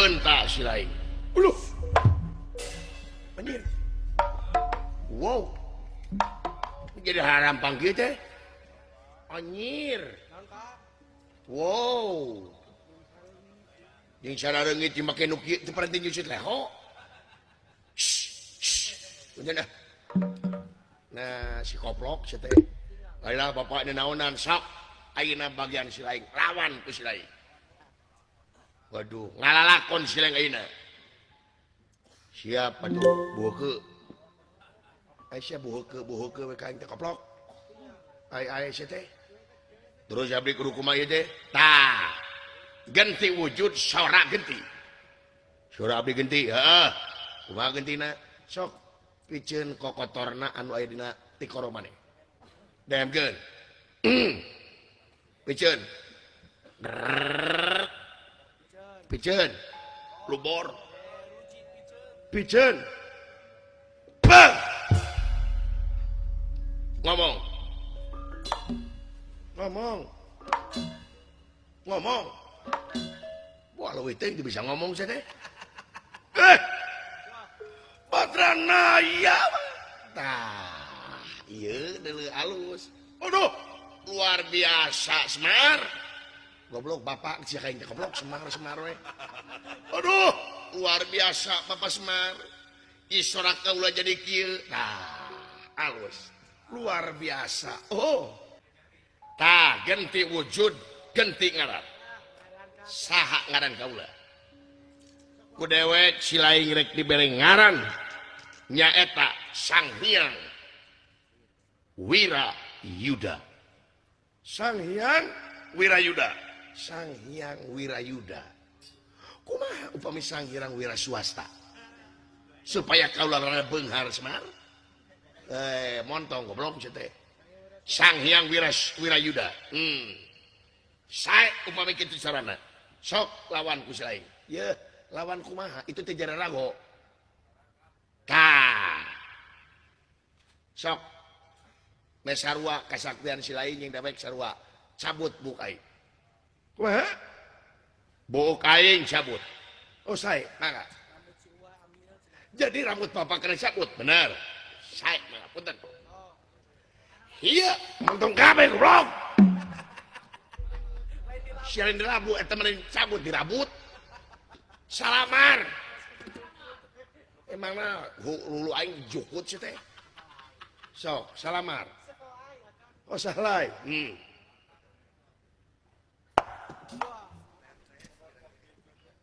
hentak si lain. Anjir. Wow. Jadi harampang gitu teh. Anjir. Wow. Jeung cara reungit di make nu kieu teu penting nyusut leho. Udah nah. Nah, si koplok si teh. Ayeuna bapak naonan sok ayeuna bagian si lain lawan ku si lain. Waduh, ngalalakon si lain ayeuna. Siapa tuh? Buheukeun. Aisyah buheukeun we ka teh koplok. Ai si teh. Terus abdi kudu kumaha ieu teh? Tah. Ganti wujud sora genti. Sora abdi genti, heeh. Kumaha gentina? Sok piceun kokotorna anu aya dina tikoro maneh. Daemkeun. Piceun. Piceun. Lubor. Piceun. Bang. Ngomong. Wah, leuwih teh bisa ngomong saya teh. Patrana ya. Tah, ieu deuleu alus. Aduh, luar biasa Semar. Goblok bapak sia kain goblok Semar we. Aduh, luar biasa Bapak Semar. Isorak kaula jadi kieu. Tah, alus. Luar biasa. Oh. Tah, ganti wujud, ganti ngaran. Saha ngaran kaula? Ku dewek si laing rek dibere ngaran nyaeta Sang Hyang Wirayuda. Sang Hyang Wirayuda. Sang Hyang Wirayuda. Kumaha upami Sang Hyang Wiraswasta? Supaya kaula rada beunghar Semar. Montong goblok sia teh. Sang Hyang Wirayuda. Sae upami kitu carana. Sok lawan ku si lain. Ye, lawan kumaha? Itu teh jara rago. Tah. Sok. Me sarua kasaktian si lain jeung dewek sarua cabut buk aing. Kumaha? Buk aing cabut. Oh, sae, mangga. Jadi rambut bapak kena cabut, bener. Sae, mangga punten. Iya, montong kabeh goblok. Siarin dirabut, eta mah cabut dirabut. Salamar. Emangna hulu aing jukut sih teh. Sok, salamar. Oh, sahlai.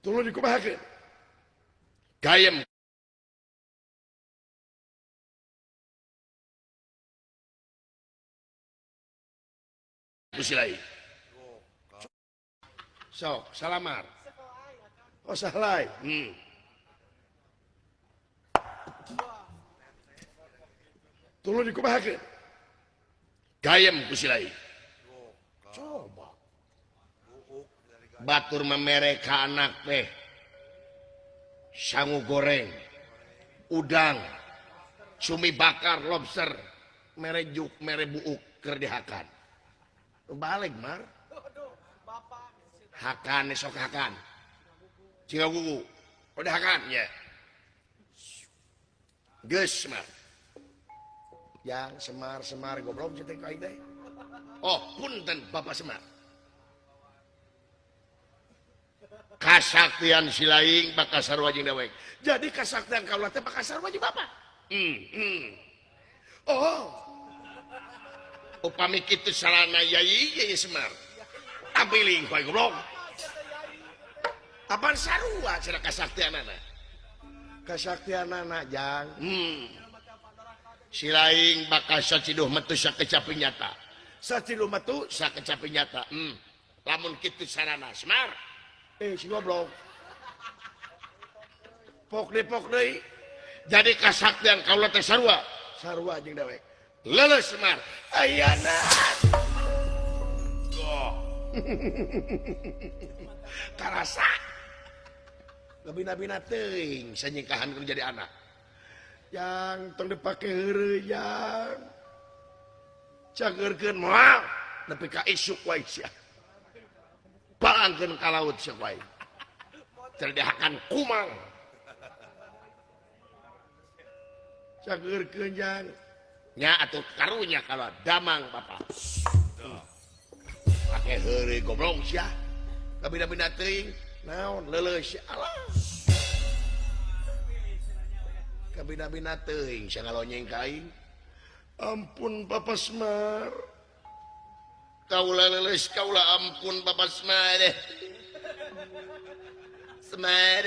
Tuluy dikumahakeun. Gayem. Kusilai. Sok, salamar. Oh, sahlai. Tuluy dikumahakeun. Gayem kusilai. Coba. Batur memere ka anak teh. Sangu goreng. Udang. Cumi bakar lobster. Mere juk, mere buuk keur dihakan. Balik, Mar. Hakan esok hakan. Cingga gugu. Udah hakan ya. Geus Semar. Yang Semar goblok cetek ka teh. Oh, punten Bapak Semar. Kasaktian si laing bakal sarua jeung dewek. Jadi kasaktian kaula teh bakal sarua jeung Bapak. Oh. Upami kitu salana yai Semar. Ambiling poe goblok. Apaan sarua cenah kasaktianana? Kasaktianana jang. Si laing bakal saciduh metu sakecapi nyata. Saciduh metu sakecapi nyata. Lamun kitu sarana Semar. Si goblok. Pok deui. Jadi kasaktian kaula teh sarua. Sarua jeung dewek. Leuleus Semar. Ayeuna. Karasa lebih-lebih teuing sanyingkahan keur jadi anak yang tong dipake heureuy yang cageurkeun moal nepi ka isuk wae sia balangkeun ka laut sia wae terdahakan kumang cager kenjang nya atuh karunya kalau damang bapak pakai heureuy goblok sia kabina-bina teuing naon leuleus alah kabina-bina teuing sia ngalonyeng ka aing ampun Bapak Semar kaula leuleus kaula ampun Bapak Semar Semar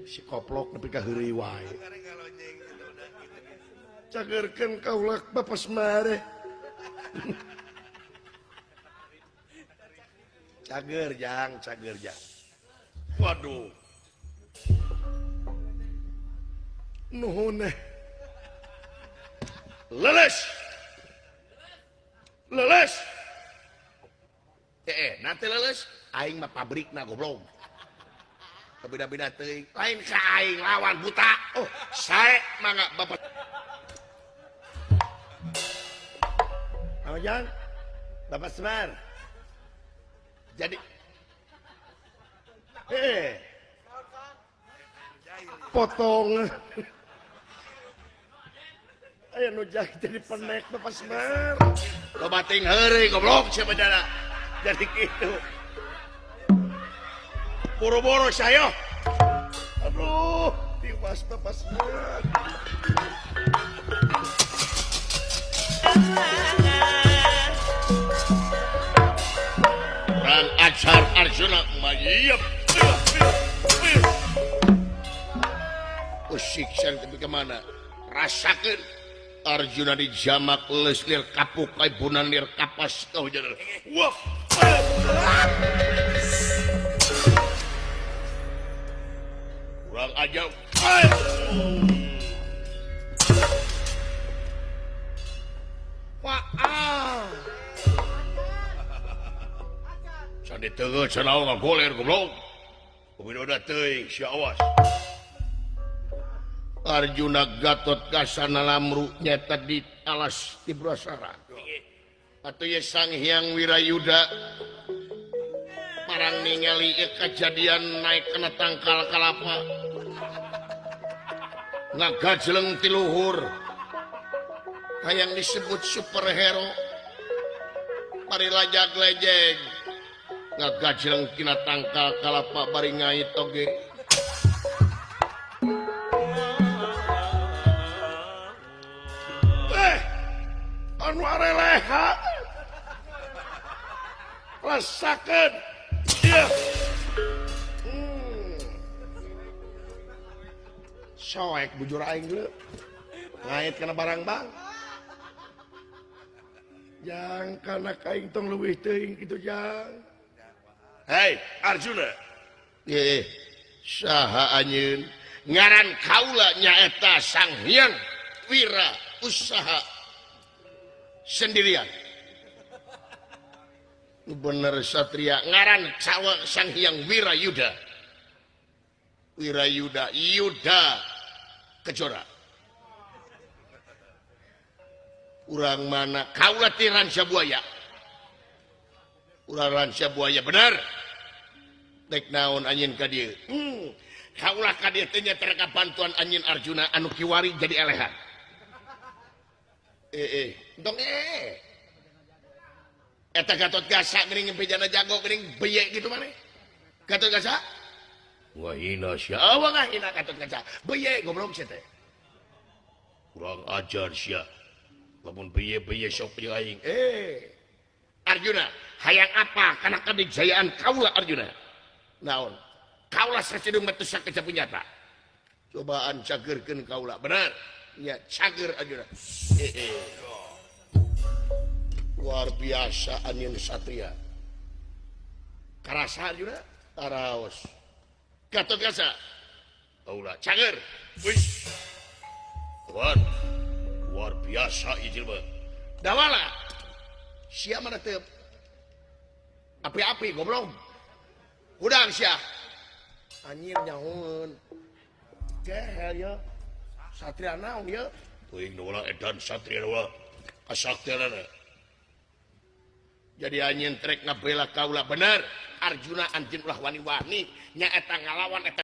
si koplok nepi ka heureuy wae cagerkeun kaula Bapak Semar cager jang waduh nuhun leles nanti leles aing mah pabrikna goblok kabina-bina teuing lain ka aing lawan buta oh sae mangga Bapak Jang Bapak Semar jadi potong aya nu jadi penek Bapak Semar lo bating heureuy goblok siapa jana jadi kitu boro-boro saya aduh tiwas Bapak Semar Rang ajar Arjuna mayep siksan tapi kemana rasakan Arjuna dijamak leus lir kapuk kaibunan lir kapas kau jalan wah kurang aja wah sandi teu cenah ngagoler goblok kumidoda teuing sia awas Arjuna Gatot Kaca Lamru nyata di alas Tibrasara atuh ye Sang Hyang Wirayuda parang ningali kejadian naik kena tangkal kalapa ngagajleng ti luhur hayang disebut superhero bari lajag-lejeg ngagajleng tina tangkal kalapa bari ngait oge anu areleha rasakeun ieu soek bujur aing geuleuh ngait kana barang bang jang kana kaing tong leuwih teuing kitu jang hei Arjuna saha anjeun ngaran kaula nyaeta Sang Hyang Wira Usaha sendirian bener satria ngaran Sang Hyang Wirayuda Yuda Kejora urang mana kaula ti Ranca Buaya urang Ranca Buaya bener dek naon anjeun ka dieu kaula ka dieu teh nya terka bantuan anjeun Arjuna anu kiwari jadi elehan dong eta Gatot Kaca geuning pejana jago geuning beye gitu maneh Gatot Kaca wah hina sia awa ngahina Gatot Kaca beye goblok sia teh kurang ajar sia lamun beye sok jeung aing Arjuna hayang apa kana kadijayaan kaula Arjuna naon kaula sacidung metus sakeca punyata cobaan cagerkeun kaula bener ya cager Arjuna luar biasa anjeun satria karasa Arjuna taraos Gatot Kaca kaula cager wis luar biasa ieu jelema dawala sia mana teu api-api goblok udang sia anjir nyahoon kehel ya satria naon ya teuing nu ulah edan satria ulah kasaktianana jadi anjeun trek ngabela kaula bener Arjuna anjeun ulah wani-wani nyaeta ngalawan eta